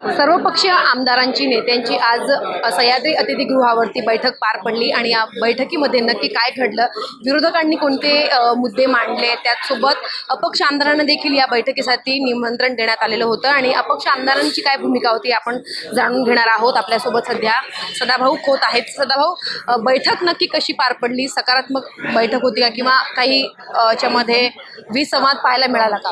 सर्वपक्षीय आमदारांची नेत्यांची आज सह्याद्री अतिथीगृहावरती बैठक पार पडली आणि या बैठकीमध्ये नक्की काय घडलं, विरोधकांनी कोणते मुद्दे मांडले, त्याचसोबत अपक्ष आमदारांना देखील या बैठकीसाठी निमंत्रण देण्यात आलेलं होतं आणि अपक्ष आमदारांची काय भूमिका होती आपण जाणून घेणार आहोत। आपल्यासोबत सध्या सदाभाऊ खोत आहेत। सदाभाऊ, बैठक नक्की कशी पार पडली? सकारात्मक बैठक होती का किंवा काही याच्यामध्ये विसंवाद पाहायला मिळाला का?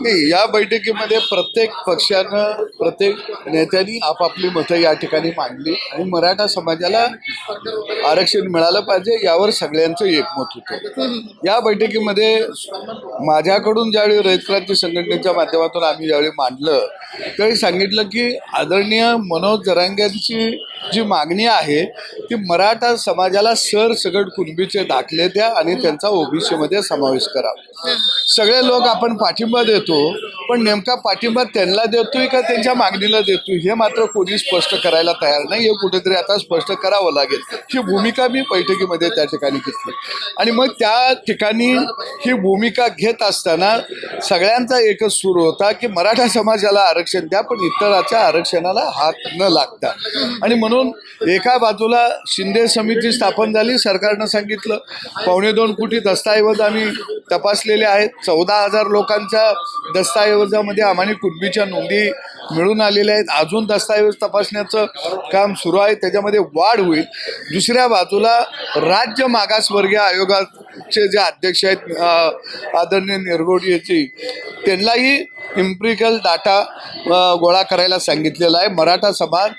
नाही, या बैठकीमध्ये प्रत्येक पक्षानं प्रत्येक नेत्यांनी आपापली मतं या ठिकाणी मांडली आणि मराठा समाजाला आरक्षण मिळालं पाहिजे यावर सगळ्यांचं एकमत होतं। या बैठकीमध्ये माझ्याकडून ज्यावेळी रयत क्रांती संघटनेच्या माध्यमातून आम्ही ज्यावेळी मांडलं त्यावेळी सांगितलं की आदरणीय मनोज जरांगेंची जी मागणी आहे ती मराठा समाजाला सरसकट कुणबीचे दाखले द्या आणि त्यांचा ओबीसीमध्ये समावेश करा। सगळे लोक आपण पाठिंबा देतो, पण नेमका पाठिंबा त्यांना देतोय का त्यांच्या मागणीला देतोय हे मात्र कोणी स्पष्ट करायला तयार नाही। हे कुठेतरी आता स्पष्ट करावं लागेल। ही भूमिका मी बैठकीमध्ये त्या ठिकाणी घेतली आणि मग त्या ठिकाणी ही भूमिका घेत असताना सगळ्यांचा एकच सूर होता की मराठा समाजाला आरक्षण द्या, पण इतराच्या आरक्षणाला हात न लागता। आणि म्हणून एका बाजूला शिंदे समिती स्थापन झाली, सरकारनं सांगितलं 2.25 कोटी दस्तऐवज आम्ही तपासलेले आहेत, 14,000 लोकांच्या दस्तऐवजामध्ये आम्हाला कुणबीच्या नोंदी मिळून आलेल्या आहेत, अजून दस्तऐवज तपासण्याचं काम सुरू आहे, त्याच्यामध्ये वाढ होईल। दुसऱ्या बाजूला राज्य मागासवर्गीय आयोगाचे जे अध्यक्ष आहेत आदरणीय निरगोडीची, त्यांनाही इम्पिरिकल डाटा गोळा करायला सांगितलेला आहे। मराठा समाज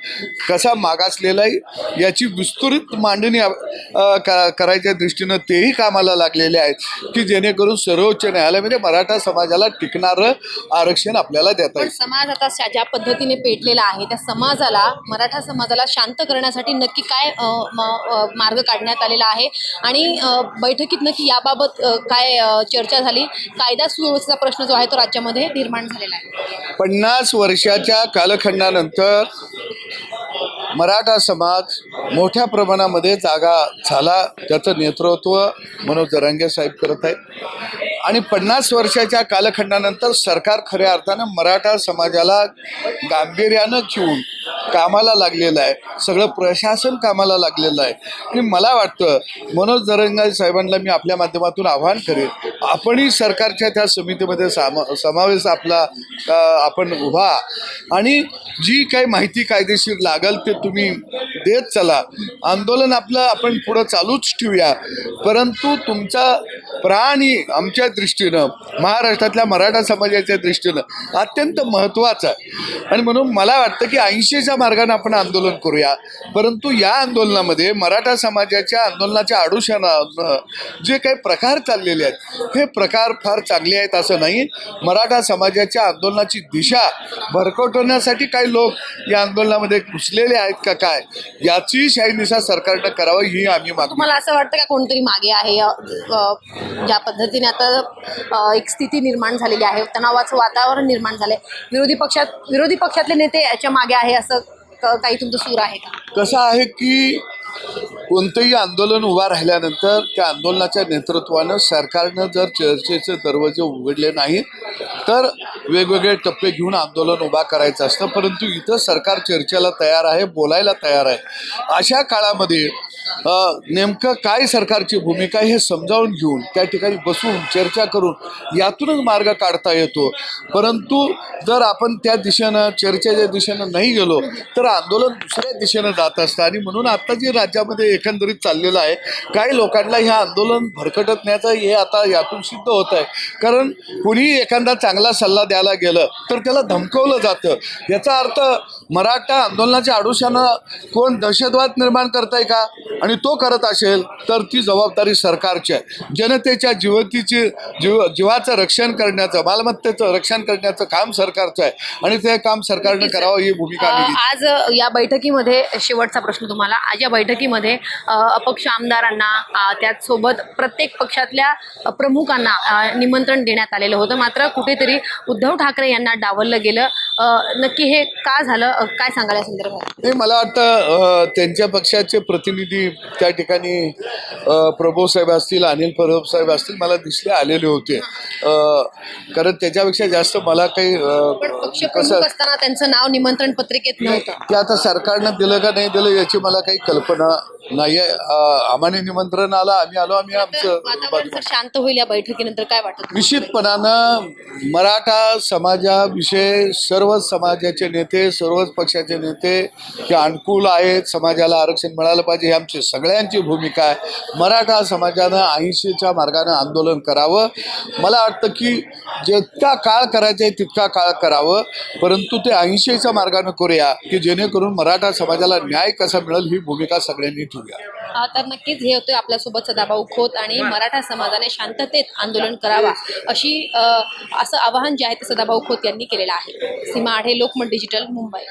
कसा मागासलेला आहे याची विस्तृत मांडणी करायच्या दृष्टीनं तेही कामाला लागलेले आहेत की जेणेकरून सर्वोच्च न्यायालयामध्ये मराठा समाजाला टिकणारं आरक्षण आपल्याला देता येईल। समाज आता ज्या पद्धतीने पेटलेला आहे त्या समाजाला, मराठा समाजाला शांत करण्यासाठी नक्की काय मार्ग काढण्यात आलेला आहे आणि बैठकीत नक्की याबाबत काय चर्चा झाली? कायदा सुव्यवस्थेचा प्रश्न जो आहे तो राज्यामध्ये निर्माण झालेला आहे। 50 वर्षाच्या कालखंडानंतर मराठा समाज मोठ्या प्रमाणामध्ये जागा झाला, त्याचं नेतृत्व मनोज जरांगे साहेब करत आहेत आणि 50 वर्षाच्या कालखंडानंतर सरकार खऱ्या अर्थानं मराठा समाजाला गांभीर्यानं घेऊन कामाला लागलेलं आहे, सगळं प्रशासन कामाला लागलेलं आहे। आणि मला वाटतं मनोज जरांगे साहेबांना मी आपल्या माध्यमातून आवाहन करेन, आपणही सरकारच्या त्या समितीमध्ये समावेश आपला आपण उभा आणि जी काही माहिती कायदेशीर लागल ते तुम्ही देत चला। आंदोलन आपलं आपण पुढं चालूच ठेवूया, परंतु तुमचा प्राणी आमच्या दृष्टीनं, महाराष्ट्रातल्या मराठा समाजाच्या दृष्टीनं अत्यंत महत्त्वाचा आहे आणि म्हणून मला वाटतं की 80च्या मार्गाने आपण आंदोलन करूया। परंतु या आंदोलनामध्ये मराठा समाजाच्या आंदोलनाच्या आडोशानं जे काही प्रकार चाललेले आहेत हे प्रकार फार चांगले आहेत असं नाही। मराठा समाजाच्या आंदोलनाची दिशा भरकटवण्यासाठी काही लोक या आंदोलनामध्ये घुसलेले आहेत का काय याची शाहीनिशा सरकारनं करावं ही आम्ही मागतो। मला असं वाटतं का कोणतरी मागे आहे? ज्या पद्धतीने आता एक स्थिती निर्माण झालेली आहे, तणावाचं वातावरण निर्माण झालंय, विरोधी पक्षातले नेते याच्या मागे आहे असं काही तुमचं सूर आहे का? कसं आहे की कोणतंही आंदोलन उभा राहिल्यानंतर त्या आंदोलनाच्या नेतृत्वानं सरकारनं जर चर्चेचे दरवाजे उघडले नाही तर वेगवेगळे टप्पे घेऊन आंदोलन उभा करायचं असतं, परंतु इथं सरकार चर्चेला तयार आहे, बोलायला तयार आहे। अशा काळामध्ये नेमकं काय सरकारची भूमिका हे समजावून घेऊन त्या ठिकाणी बसून चर्चा करून यातूनच मार्ग काढता येतो। परंतु जर आपण त्या दिशेनं चर्चेच्या दिशेनं नाही गेलो तर आंदोलन दुसऱ्या दिशेनं जात असतं आणि म्हणून आता जे राज्यामध्ये एकंदरीत चाललेलं आहे काही लोकांना हे आंदोलन भरकटण्याचं हे आता यातून सिद्ध होत आहे। कारण कुणी एखादा चांगला सल्ला द्यायला गेलं तर त्याला धमकवलं जातं। याचा अर्थ मराठा आंदोलनाच्या आडोशानं कोण दहशतवाद निर्माण करताय का? आणि तो करत असेल तर ती जबाबदारी सरकारची आहे। जनतेच्या जीवाचं रक्षण करण्याचं, मालमत्तेचं रक्षण करण्याचं काम सरकारचं आहे आणि ते काम सरकारनं करावं ही भूमिका आम्ही आज या बैठकीमध्ये शेवटचा प्रश्न तुम्हाला, आज या बैठकीमध्ये अपक्ष आमदारांना त्याचसोबत प्रत्येक पक्षातल्या प्रमुखांना निमंत्रण देण्यात आलेलं होतं. मात्र कुठेतरी उद्धव ठाकरे यांना डावललं गेलं. नक्की हे का झालं, काय सांगाल या संदर्भात? नाही, मला वाटतं त्यांच्या पक्षाचे प्रतिनिधी त्या ठिकाणी प्रभू साहेब असतील, अनिल परब साहेब असतील, मला दिसले आलेले होते. कारण त्याच्यापेक्षा जास्त मला काही पण पक्षप्रमुख असताना त्यांचं नाव निमंत्रण पत्रिकेत नव्हतं. ते आता सरकारनं दिलं का नाही दिलं याची मला काही कल्पना नाही आहे. आम्हाला निमंत्रण आलं, आम्ही आलो, आम्ही आमचं वातावरण जर शांत होईल या बैठकीनंतर काय वाटतं? निश्चितपणानं मराठा समाजाविषयी सर्वच समाजाचे नेते, सर्वच पक्षाचे नेते हे अनुकूल आहेत. समाजाला आरक्षण मिळालं पाहिजे ही आमची सगळ्यांची भूमिका आहे. मराठा समाजानं 80च्या मार्गानं आंदोलन करावं. मला वाटतं की जितका काळ करायचा आहे तितका काळ करावं, परंतु ते 80च्या मार्गानं करूया की जेणेकरून मराठा समाजाला न्याय कसा मिळेल ही भूमिका सगळ्यांनी ठेवूया. तर नक्कीच हे होते आपल्यासोबत सदाभाऊ खोत आणि मराठा समाजाने शांततेत आंदोलन करावा असं आवाहन जे आहे ते सदाभाऊ खोत यांनी केलेलं आहे. सीमा आढे, लोकमत डिजिटल, मुंबई.